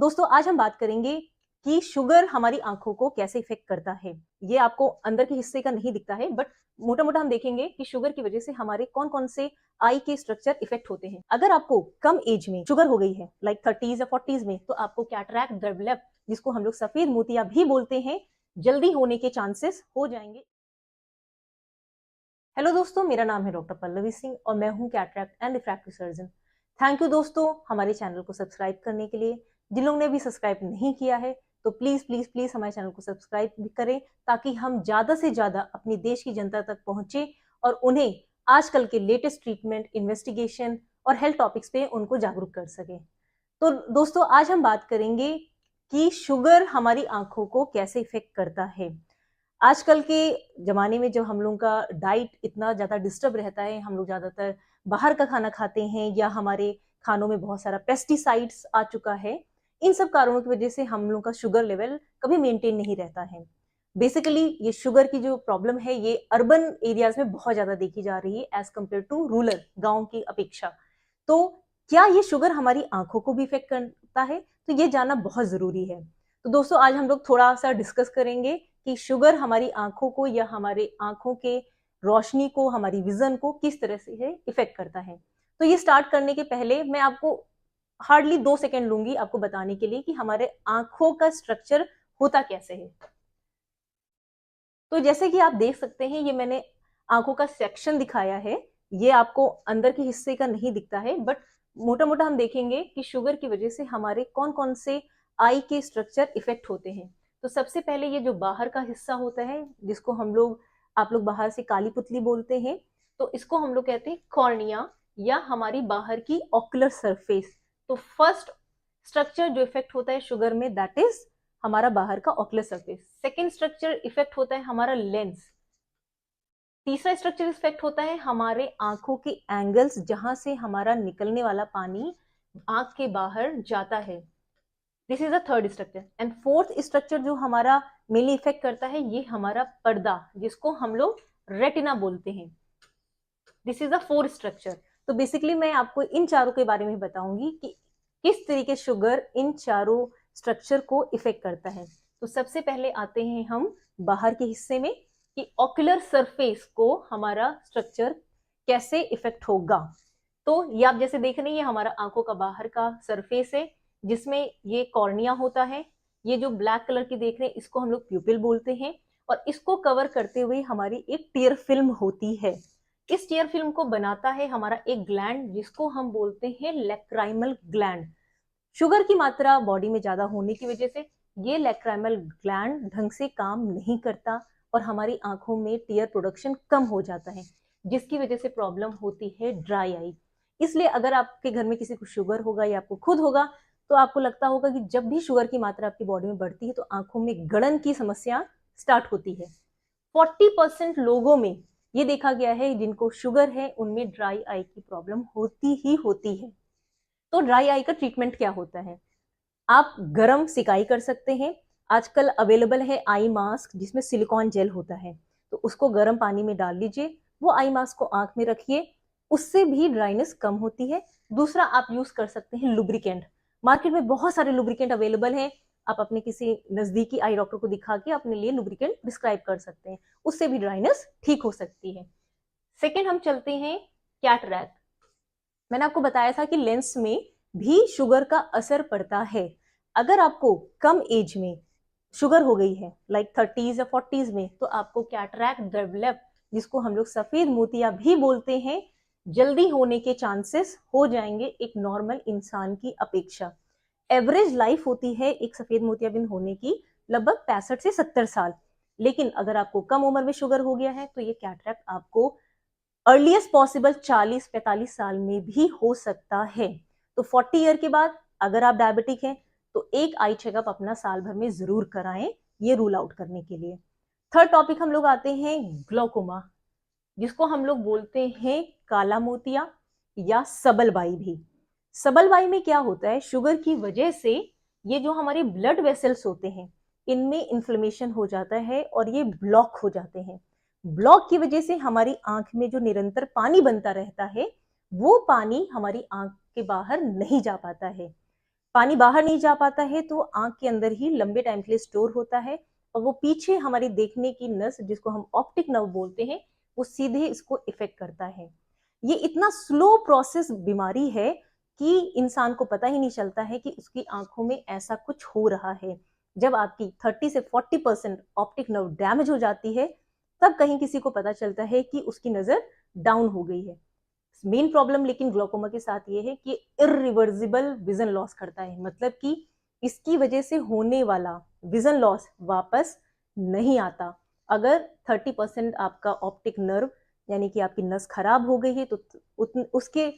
दोस्तों आज हम बात करेंगे कि शुगर हमारी आंखों को कैसे इफेक्ट करता है। ये आपको अंदर के हिस्से का नहीं दिखता है, बट मोटा मोटा हम देखेंगे कि शुगर की वजह से हमारे कौन कौन से आई के स्ट्रक्चर इफेक्ट होते हैं। अगर आपको कम एज में शुगर हो गई है, लाइक 30s या 40s में, तो आपको कैटरैक्ट डेवलप, जिसको हम लोग सफेद मोतिया भी बोलते हैं, जल्दी होने के चांसेस हो जाएंगे। हेलो दोस्तों, मेरा नाम है डॉक्टर पल्लवी सिंह और मैं हूं cataract and refractive surgeon. Thank you दोस्तों हमारे चैनल को सब्सक्राइब करने के लिए। जिन लोगों ने भी सब्सक्राइब नहीं किया है तो प्लीज प्लीज प्लीज हमारे चैनल को सब्सक्राइब भी करें, ताकि हम ज्यादा से ज्यादा अपनी देश की जनता तक पहुंचे और उन्हें आजकल के लेटेस्ट ट्रीटमेंट, इन्वेस्टिगेशन और हेल्थ टॉपिक्स पे उनको जागरूक कर सके। तो दोस्तों आज हम बात करेंगे कि शुगर हमारी आंखों को कैसे इफेक्ट करता है। आजकल के जमाने में जब हम लोगों का डाइट इतना ज्यादा डिस्टर्ब रहता है, हम लोग ज्यादातर बाहर का खाना खाते हैं या हमारे खानों में बहुत सारा पेस्टिसाइड्स आ चुका है। इन सब कारणों की वजह से हम लोग का शुगर लेवल कभी मेंटेन नहीं रहता है। बेसिकली ये शुगर की जो प्रॉब्लम है ये अर्बन एरियाज में बहुत ज्यादा देखी जा रही है एज कम्पेयर टू रूरल, गांव की अपेक्षा। तो क्या ये शुगर हमारी आंखों को भी इफेक्ट करता है? तो ये जानना बहुत जरूरी है। तो दोस्तों आज हम लोग थोड़ा सा डिस्कस करेंगे कि शुगर हमारी आंखों को या हमारे आंखों के रोशनी को, हमारी विजन को किस तरह से इफेक्ट करता है। तो ये स्टार्ट करने के पहले मैं आपको हार्डली 2 सेकेंड लूंगी आपको बताने के लिए कि हमारे आंखों का स्ट्रक्चर होता कैसे है। तो जैसे कि आप देख सकते हैं, ये मैंने आंखों का सेक्शन दिखाया है। ये आपको अंदर के हिस्से का नहीं दिखता है, बट मोटा मोटा हम देखेंगे कि शुगर की वजह से हमारे कौन कौन से आई के स्ट्रक्चर इफेक्ट होते हैं। तो सबसे पहले ये जो बाहर का हिस्सा होता है, जिसको हम लोग, आप लोग बाहर से काली पुतली बोलते हैं, तो इसको हम लोग कहते हैं कॉर्निया या हमारी बाहर की ऑक्यूलर सरफेस। तो फर्स्ट स्ट्रक्चर जो इफेक्ट होता है शुगर में, दैट इज हमारा बाहर का ocular surface. Second structure effect होता है हमारा लेंस। तीसरा स्ट्रक्चर इफेक्ट होता है हमारे आंखों के एंगल्स, जहां से हमारा निकलने वाला पानी आंख के बाहर जाता है। This is the third structure. And fourth structure जो हमारा मेनली इफेक्ट करता है, ये हमारा पर्दा, जिसको हम लोग रेटिना बोलते हैं। This is the fourth structure. तो बेसिकली मैं आपको इन चारों के बारे में बताऊंगी कि किस तरीके शुगर इन चारों स्ट्रक्चर को इफेक्ट करता है। तो सबसे पहले आते हैं हम बाहर के हिस्से में कि ऑक्यूलर सरफेस को हमारा स्ट्रक्चर कैसे इफेक्ट होगा। तो ये आप जैसे देख रहे हैं, ये हमारा आंखों का बाहर का सरफेस है, जिसमें ये कॉर्निया होता है। ये जो ब्लैक कलर की देख रहे हैं, इसको हम लोग प्यूपिल बोलते हैं। और इसको कवर करते हुए हमारी एक टीयर फिल्म होती है। इस टीयर फिल्म को बनाता है हमारा एक ग्लैंड, जिसको हम बोलते हैं लैक्राइमल ग्लैंड। शुगर की मात्रा बॉडी में ज्यादा होने की वजह से ये लैक्राइमल ग्लैंड ढंग से काम नहीं करता और हमारी आंखों में टीयर प्रोडक्शन कम हो जाता है, जिसकी वजह से प्रॉब्लम होती है ड्राई आई। इसलिए अगर आपके घर में किसी को शुगर होगा या आपको खुद होगा, तो आपको लगता होगा कि जब भी शुगर की मात्रा आपकी बॉडी में बढ़ती है तो आंखों में गड़न की समस्या स्टार्ट होती है। 40% लोगों में ये देखा गया है जिनको शुगर है, उनमें ड्राई आई की प्रॉब्लम होती ही होती है। तो ड्राई आई का ट्रीटमेंट क्या होता है? आप गर्म सिकाई कर सकते हैं। आजकल अवेलेबल है आई मास्क, जिसमें सिलिकॉन जेल होता है। तो उसको गर्म पानी में डाल लीजिए, वो आई मास्क को आंख में रखिए, उससे भी ड्राइनेस कम होती है। दूसरा आप यूज कर सकते हैं लुब्रिकेंट। मार्केट में बहुत सारे लुब्रिकेंट अवेलेबल हैं। आप अपने किसी नजदीकी आई डॉक्टर को दिखा के अपने लिए लुब्रिकेंट प्रिस्क्राइब कर सकते हैं, उससे भी ड्राइनेस ठीक हो सकती है। सेकेंड हम चलते हैं कैटरैक्ट। मैंने आपको बताया था कि लेंस में भी शुगर का असर पड़ता है। अगर आपको कम एज में शुगर हो गई है, लाइक 30s या 40s में, तो आपको कैटरैक्ट डेवलप, जिसको हम लोग सफेद मोतिया भी बोलते हैं, जल्दी होने के चांसेस हो जाएंगे एक नॉर्मल इंसान की अपेक्षा। एवरेज लाइफ होती है एक सफेद मोतियाबिंद होने की लगभग 65 से 70 साल। लेकिन अगर आपको कम उम्र में शुगर हो गया है तो ये कैटरैक्ट आपको अर्लीस्ट पॉसिबल 40-45 साल में भी हो सकता है। तो 40 ईयर के बाद अगर आप डायबिटिक हैं तो एक आई चेकअप अपना साल भर में जरूर कराएं, ये रूल आउट करने के लिए। थर्ड टॉपिक हम लोग आते हैं ग्लोकोमा, जिसको हम लोग बोलते हैं काला मोतिया या सबलबाई भी। सबलबाई में क्या होता है, शुगर की वजह से ये जो हमारे ब्लड वेसल्स होते हैं, इनमें इन्फ्लेमेशन हो जाता है और ये ब्लॉक हो जाते हैं। ब्लॉक की वजह से हमारी आंख में जो निरंतर पानी बनता रहता है, वो पानी हमारी आंख के बाहर नहीं जा पाता है। पानी बाहर नहीं जा पाता है तो आंख के अंदर ही लंबे टाइम के लिए स्टोर होता है, और वो पीछे हमारी देखने की नस, जिसको हम ऑप्टिक नर्व बोलते हैं, वो सीधे इसको इफेक्ट करता है। ये इतना स्लो प्रोसेस बीमारी है कि इंसान को पता ही नहीं चलता है कि उसकी आंखों में ऐसा कुछ हो रहा है। जब आपकी 30 से 40% ऑप्टिक नर्व डैमेज हो जाती है, तब कहीं किसी को पता चलता है कि उसकी नजर डाउन हो गई है। मेन प्रॉब्लम लेकिन ग्लोकोमा के साथ ये है कि इरिवर्सिबल विजन लॉस करता है, मतलब कि इसकी वजह से होने वाला विजन लॉस वापस नहीं आता। अगर 30% आपका ऑप्टिक नर्व यानी कि आपकी नस खराब हो गई है तो उसके